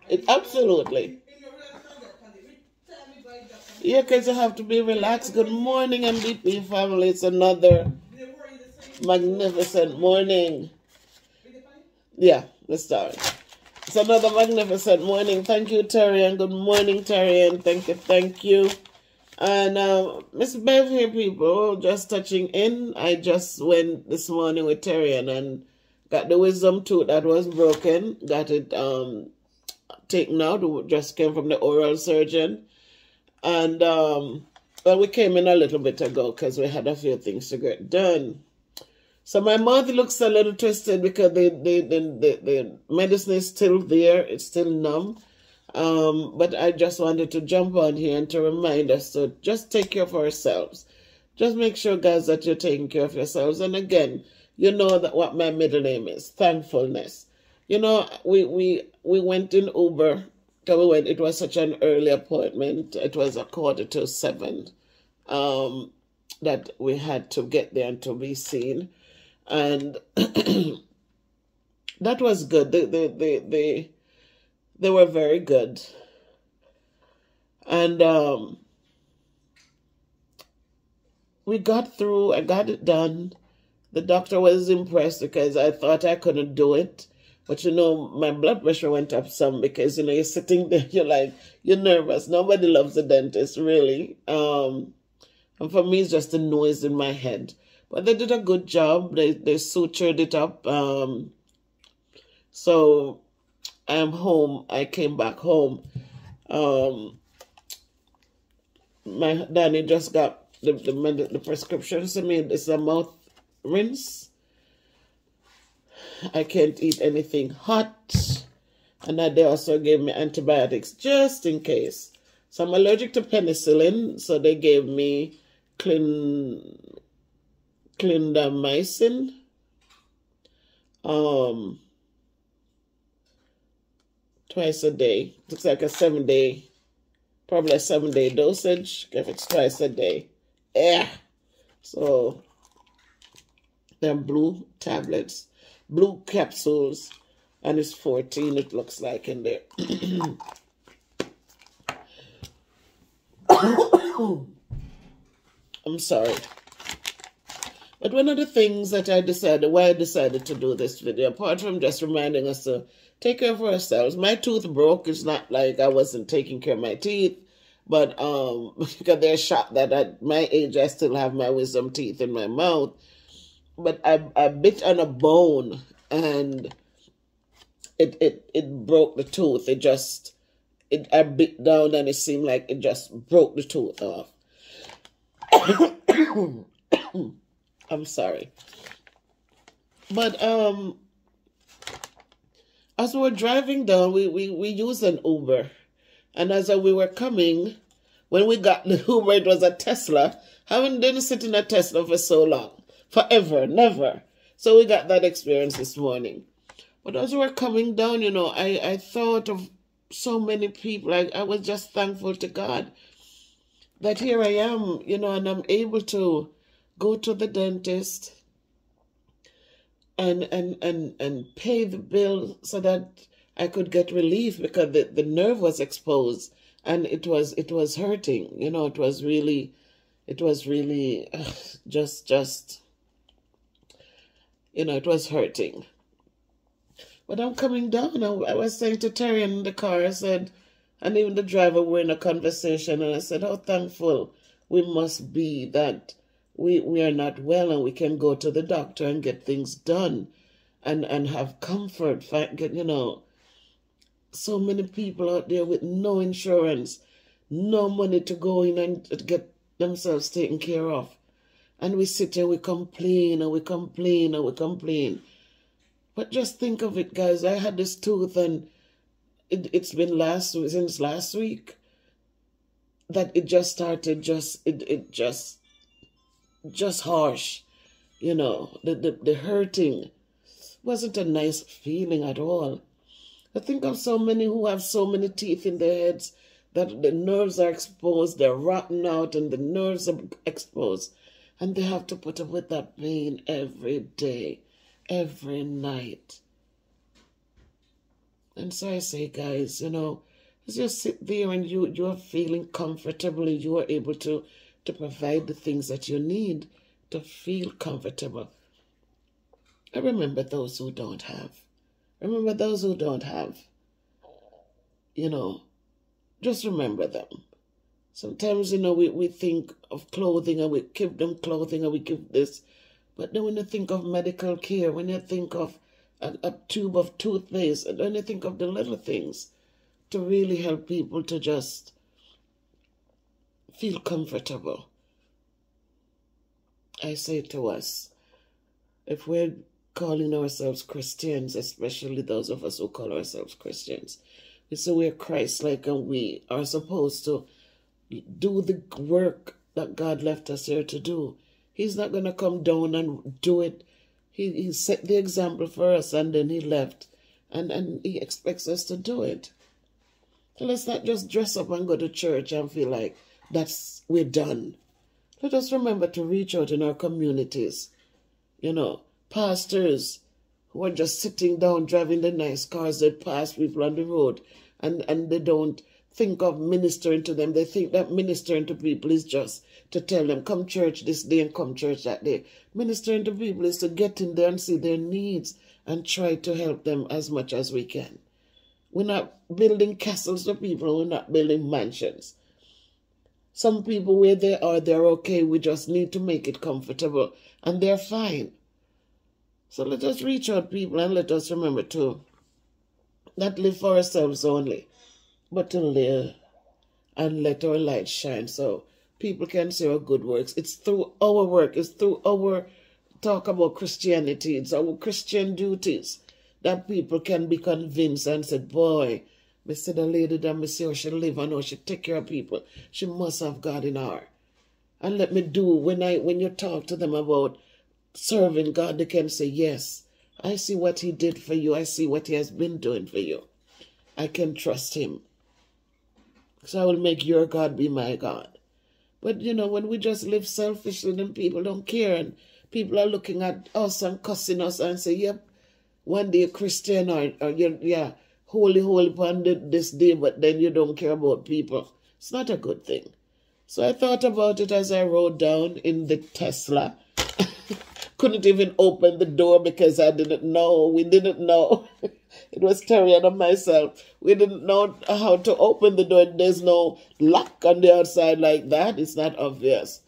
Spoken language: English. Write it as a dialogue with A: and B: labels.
A: It absolutely. Yeah, because you have to be relaxed. Good morning, MVP family. It's another magnificent morning. Yeah, let's start. It's another magnificent morning. Thank you, Terry, and good morning, Terry, and thank you. And Miss Bev here, people, just touching in. I just went this morning with Terry and got the wisdom tooth that was broken. Got it taken out. It just came from the oral surgeon. And well, we came in a little bit ago because we had a few things to get done. So my mouth looks a little twisted because the medicine is still there. It's still numb. But I just wanted to jump on here and to remind us to just take care of ourselves. Just make sure, guys, that you're taking care of yourselves. And again, you know that what my middle name is, thankfulness. You know, we went in Uber. It was such an early appointment. It was 7:15 that we had to get there and to be seen. And that was good. They were very good. And we got through. I got it done. The doctor was impressed because I thought I couldn't do it. But, you know, my blood pressure went up some because, you know, you're sitting there, you're nervous. Nobody loves a dentist, really. And for me, it's just the noise in my head. But they did a good job. They sutured it up. So I'm home. I came back home. My Danny just got the prescriptions. I mean, it's a mouth rinse. I can't eat anything hot. And they also gave me antibiotics just in case. So I'm allergic to penicillin. So they gave me clindamycin. Twice a day. Looks like probably a 7-day dosage if it's twice a day. Yeah. So they're blue tablets, blue capsules, and it's 14, it looks like, in there. I'm sorry. But one of the things that why I decided to do this video, apart from just reminding us to take care of ourselves. My tooth broke. It's not like I wasn't taking care of my teeth, but because they're shocked that at my age I still have my wisdom teeth in my mouth. But I bit on a bone and it broke the tooth. I bit down and it seemed like it just broke the tooth off. I'm sorry. But as we were driving down, we used an Uber. And as we were coming, when we got the Uber, it was a Tesla. Didn't sit in a Tesla for so long. Forever, never. So we got that experience this morning. But as we were coming down, you know, I thought of so many people. I was just thankful to God that here I am, you know, and I'm able to go to the dentist and pay the bill so that I could get relief because the nerve was exposed and it was hurting. You know, it was really just you know, it was hurting. But I'm coming down. I was saying to Terry in the car, I said, and even the driver were in a conversation, and I said, how thankful we must be that we are not well and we can go to the doctor and get things done and have comfort. You know, so many people out there with no insurance, no money to go in and get themselves taken care of. And we sit here, we complain and we complain and we complain. But just think of it, guys. I had this tooth and it's been since last week that it just started just harsh. You know, the hurting wasn't a nice feeling at all. I think of so many who have so many teeth in their heads that the nerves are exposed, they're rotten out and the nerves are exposed. And they have to put up with that pain every day, every night. And so I say, guys, you know, as you sit there and you are feeling comfortable and you are able to provide the things that you need to feel comfortable. I remember those who don't have. Remember those who don't have. You know, just remember them. Sometimes, you know, we think of clothing and we give them clothing and we give this. But then when you think of medical care, when you think of a tube of toothpaste, and when you think of the little things to really help people to just feel comfortable, I say to us, if we're calling ourselves Christians, especially those of us who call ourselves Christians, we say we're Christ-like and we are supposed to do the work that God left us here to do. He's not going to come down and do it. He set the example for us and then he left. And he expects us to do it. So let's not just dress up and go to church and feel like we're done. Let us remember to reach out in our communities. You know, pastors who are just sitting down driving the nice cars, they pass people on the road and they don't think of ministering to them. They think that ministering to people is just to tell them, come church this day and come church that day. Ministering to people is to get in there and see their needs and try to help them as much as we can. We're not building castles for people. We're not building mansions. Some people, where they are, they're okay. We just need to make it comfortable. And they're fine. So let us reach out, people, and let us remember to not live for ourselves only, but to live and let our light shine so people can see our good works. It's through our work. It's through our talk about Christianity. It's our Christian duties that people can be convinced and say, boy, me see the lady that me see how she live and how she take care of people. She must have God in her. And let me do, when you talk to them about serving God, they can say, yes, I see what he did for you. I see what he has been doing for you. I can trust him. So I will make your God be my God. But, you know, when we just live selfishly, then people don't care. And people are looking at us and cussing us and say, yep, one day a Christian or yeah, holy upon this day, but then you don't care about people. It's not a good thing. So I thought about it as I rode down in the Tesla. Couldn't even open the door because I didn't know. We didn't know. It was Terry and myself. We didn't know how to open the door. There's no lock on the outside like that. It's not obvious.